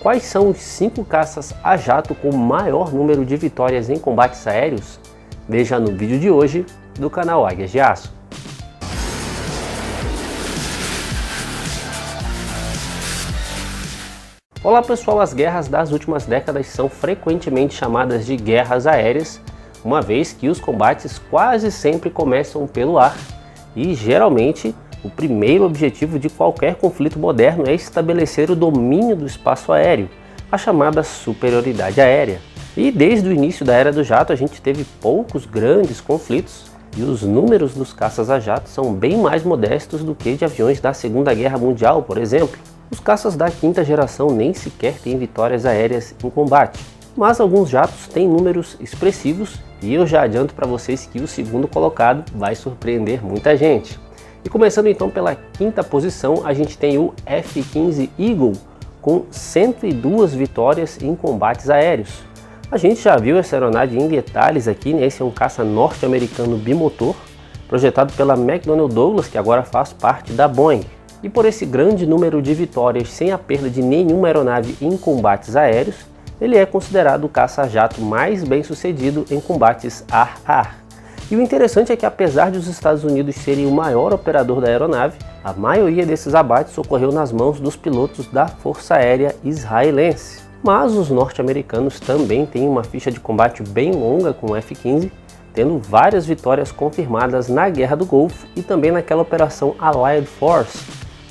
Quais são os 5 caças a jato com maior número de vitórias em combates aéreos? Veja no vídeo de hoje do canal Águias de Aço. Olá pessoal, as guerras das últimas décadas são frequentemente chamadas de guerras aéreas, uma vez que os combates quase sempre começam pelo ar e geralmente o primeiro objetivo de qualquer conflito moderno é estabelecer o domínio do espaço aéreo, a chamada superioridade aérea. E desde o início da era do jato a gente teve poucos grandes conflitos e os números dos caças a jato são bem mais modestos do que de aviões da Segunda Guerra Mundial, por exemplo. Os caças da quinta geração nem sequer têm vitórias aéreas em combate, mas alguns jatos têm números expressivos e eu já adianto para vocês que o segundo colocado vai surpreender muita gente. E começando então pela quinta posição, a gente tem o F-15 Eagle com 102 vitórias em combates aéreos. A gente já viu essa aeronave em detalhes aqui, né? Esse é um caça norte-americano bimotor, projetado pela McDonnell Douglas, que agora faz parte da Boeing. E por esse grande número de vitórias sem a perda de nenhuma aeronave em combates aéreos, ele é considerado o caça-jato mais bem sucedido em combates ar-ar. E o interessante é que apesar de os Estados Unidos serem o maior operador da aeronave, a maioria desses abates ocorreu nas mãos dos pilotos da Força Aérea Israelense. Mas os norte-americanos também têm uma ficha de combate bem longa com o F-15, tendo várias vitórias confirmadas na Guerra do Golfo e também naquela operação Allied Force,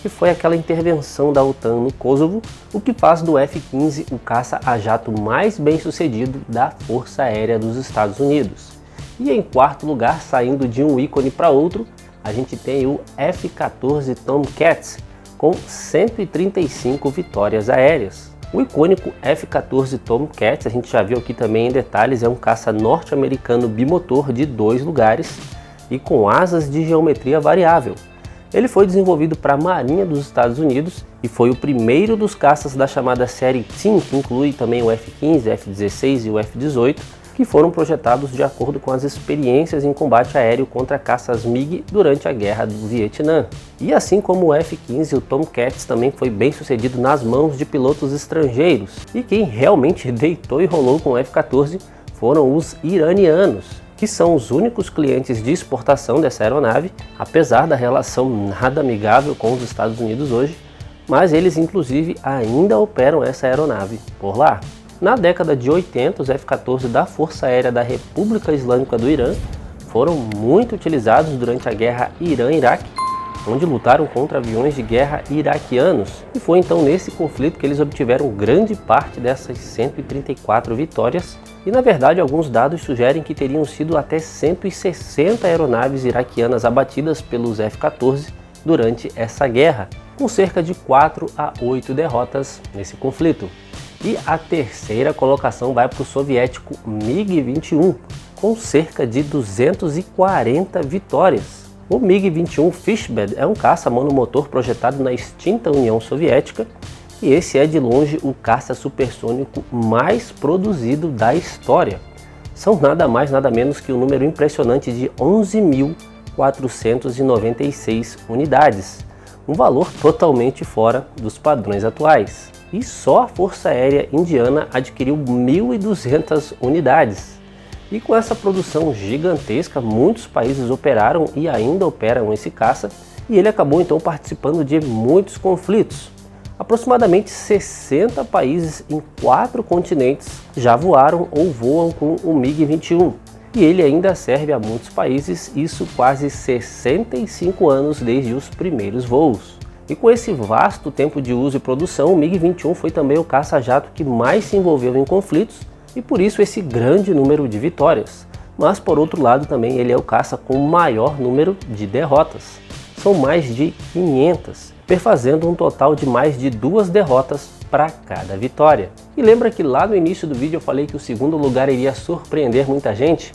que foi aquela intervenção da OTAN no Kosovo, o que faz do F-15 o caça a jato mais bem sucedido da Força Aérea dos Estados Unidos. E em quarto lugar, saindo de um ícone para outro, a gente tem o F-14 Tomcat com 135 vitórias aéreas. O icônico F-14 Tomcat, a gente já viu aqui também em detalhes, é um caça norte-americano bimotor de 2 lugares e com asas de geometria variável. Ele foi desenvolvido para a Marinha dos Estados Unidos e foi o primeiro dos caças da chamada série Team, que inclui também o F-15, F-16 e o F-18, que foram projetados de acordo com as experiências em combate aéreo contra caças MiG durante a Guerra do Vietnã. E assim como o F-15, o Tomcat também foi bem sucedido nas mãos de pilotos estrangeiros. E quem realmente deitou e rolou com o F-14 foram os iranianos, que são os únicos clientes de exportação dessa aeronave, apesar da relação nada amigável com os Estados Unidos hoje, mas eles inclusive ainda operam essa aeronave por lá. Na década de 80, os F-14 da Força Aérea da República Islâmica do Irã foram muito utilizados durante a guerra Irã-Iraque, onde lutaram contra aviões de guerra iraquianos, e foi então nesse conflito que eles obtiveram grande parte dessas 134 vitórias, e na verdade alguns dados sugerem que teriam sido até 160 aeronaves iraquianas abatidas pelos F-14 durante essa guerra, com cerca de 4 a 8 derrotas nesse conflito. E a terceira colocação vai para o soviético MiG-21, com cerca de 240 vitórias. O MiG-21 Fishbed é um caça monomotor projetado na extinta União Soviética e esse é de longe o caça supersônico mais produzido da história. São nada mais nada menos que um número impressionante de 11.496 unidades, um valor totalmente fora dos padrões atuais. E só a Força Aérea Indiana adquiriu 1.200 unidades. E com essa produção gigantesca, muitos países operaram e ainda operam esse caça, e ele acabou então participando de muitos conflitos. Aproximadamente 60 países em 4 continentes já voaram ou voam com o MiG-21. E ele ainda serve a muitos países, isso quase 65 anos desde os primeiros voos. E com esse vasto tempo de uso e produção, o MiG-21 foi também o caça-jato que mais se envolveu em conflitos e por isso esse grande número de vitórias. Mas por outro lado também ele é o caça com o maior número de derrotas. São mais de 500, perfazendo um total de mais de 2 derrotas para cada vitória. E lembra que lá no início do vídeo eu falei que o segundo lugar iria surpreender muita gente?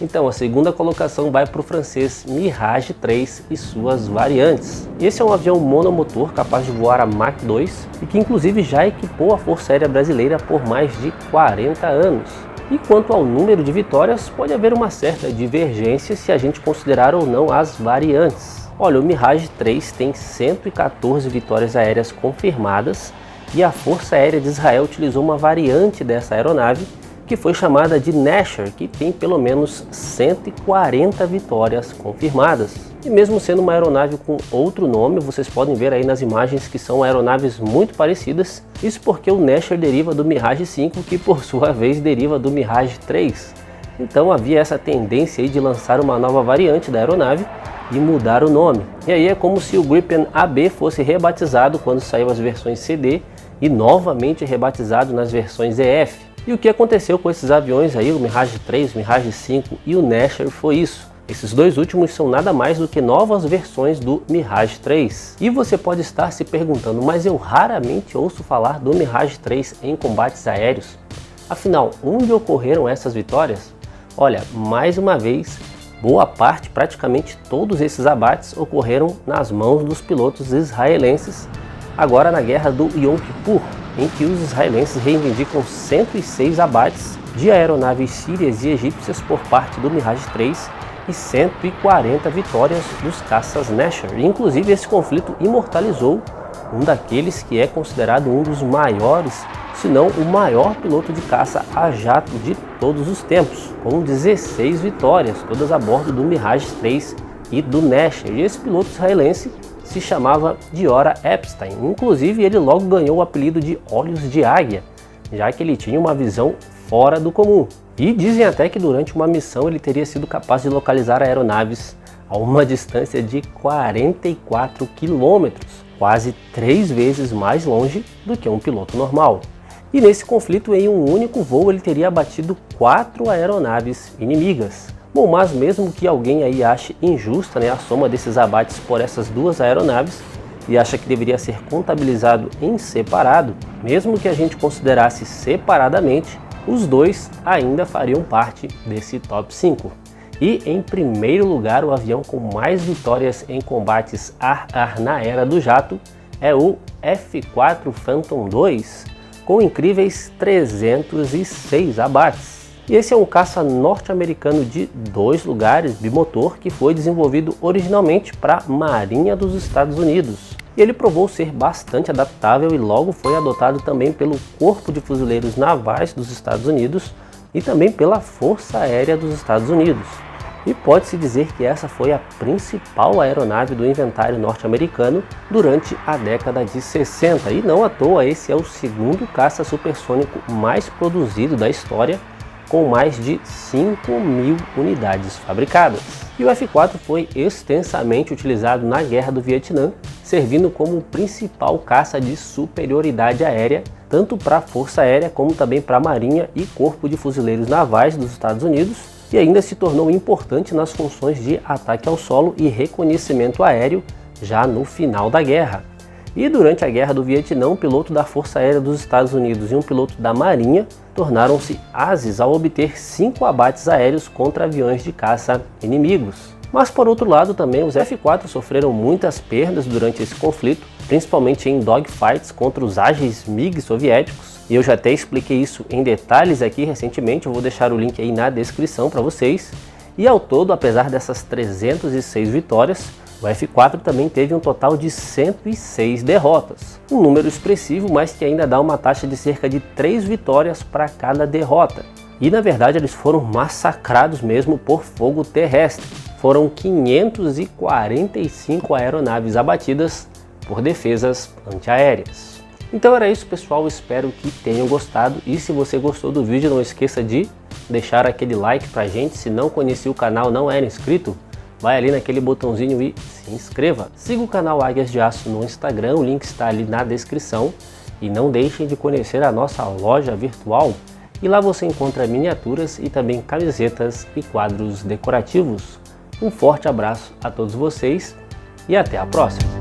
Então a segunda colocação vai para o francês Mirage 3 e suas variantes. Esse é um avião monomotor capaz de voar a Mach 2 e que inclusive já equipou a Força Aérea Brasileira por mais de 40 anos. E quanto ao número de vitórias, pode haver uma certa divergência se a gente considerar ou não as variantes. Olha, o Mirage 3 tem 114 vitórias aéreas confirmadas e a Força Aérea de Israel utilizou uma variante dessa aeronave que foi chamada de Nasher, que tem pelo menos 140 vitórias confirmadas. E mesmo sendo uma aeronave com outro nome, vocês podem ver aí nas imagens que são aeronaves muito parecidas, isso porque o Nasher deriva do Mirage 5, que por sua vez deriva do Mirage 3. Então havia essa tendência aí de lançar uma nova variante da aeronave e mudar o nome. E aí é como se o Gripen AB fosse rebatizado quando saiu as versões CD e novamente rebatizado nas versões EF. E o que aconteceu com esses aviões aí, o Mirage 3, o Mirage 5 e o Nasher foi isso. Esses dois últimos são nada mais do que novas versões do Mirage 3. E você pode estar se perguntando, mas eu raramente ouço falar do Mirage 3 em combates aéreos. Afinal, onde ocorreram essas vitórias? Olha, mais uma vez, boa parte, praticamente todos esses abates ocorreram nas mãos dos pilotos israelenses, agora na guerra do Yom Kippur, em que os israelenses reivindicam 106 abates de aeronaves sírias e egípcias por parte do Mirage 3 e 140 vitórias dos caças Nasher. Inclusive esse conflito imortalizou um daqueles que é considerado um dos maiores, se não o maior piloto de caça a jato de todos os tempos, com 16 vitórias, todas a bordo do Mirage 3 e do Nasher. E esse piloto israelense se chamava Giora Epstein, inclusive ele logo ganhou o apelido de Olhos de Águia, já que ele tinha uma visão fora do comum. E dizem até que durante uma missão ele teria sido capaz de localizar aeronaves a uma distância de 44 quilômetros, quase 3 vezes mais longe do que um piloto normal. E nesse conflito, em um único voo, ele teria abatido 4 aeronaves inimigas. Bom, mas mesmo que alguém aí ache injusta, a soma desses abates por essas duas aeronaves e acha que deveria ser contabilizado em separado, mesmo que a gente considerasse separadamente, os dois ainda fariam parte desse top 5. E em primeiro lugar, o avião com mais vitórias em combates ar-ar na era do jato é o F-4 Phantom II, com incríveis 306 abates. E esse é um caça norte-americano de 2 lugares, bimotor, que foi desenvolvido originalmente para a Marinha dos Estados Unidos. E ele provou ser bastante adaptável e logo foi adotado também pelo Corpo de Fuzileiros Navais dos Estados Unidos e também pela Força Aérea dos Estados Unidos. E pode-se dizer que essa foi a principal aeronave do inventário norte-americano durante a década de 60. E não à toa, esse é o segundo caça supersônico mais produzido da história, com mais de 5.000 unidades fabricadas. E o F-4 foi extensamente utilizado na Guerra do Vietnã, servindo como o principal caça de superioridade aérea, tanto para a Força Aérea como também para a Marinha e Corpo de Fuzileiros Navais dos Estados Unidos, e ainda se tornou importante nas funções de ataque ao solo e reconhecimento aéreo já no final da guerra. E durante a Guerra do Vietnã, um piloto da Força Aérea dos Estados Unidos e um piloto da Marinha tornaram-se ases ao obter 5 abates aéreos contra aviões de caça inimigos. Mas por outro lado também os F-4 sofreram muitas perdas durante esse conflito, principalmente em dogfights contra os ágeis MiG soviéticos, e eu já até expliquei isso em detalhes aqui recentemente, eu vou deixar o link aí na descrição para vocês. E ao todo, apesar dessas 306 vitórias, o F-4 também teve um total de 106 derrotas, um número expressivo, mas que ainda dá uma taxa de cerca de 3 vitórias para cada derrota. E na verdade eles foram massacrados mesmo por fogo terrestre. Foram 545 aeronaves abatidas por defesas antiaéreas. Então era isso, pessoal, espero que tenham gostado, e se você gostou do vídeo não esqueça de deixar aquele like pra gente. Se não conhecia o canal, não era inscrito, vai ali naquele botãozinho e se inscreva. Siga o canal Águias de Aço no Instagram, o link está ali na descrição. E não deixem de conhecer a nossa loja virtual. E lá você encontra miniaturas e também camisetas e quadros decorativos. Um forte abraço a todos vocês e até a próxima!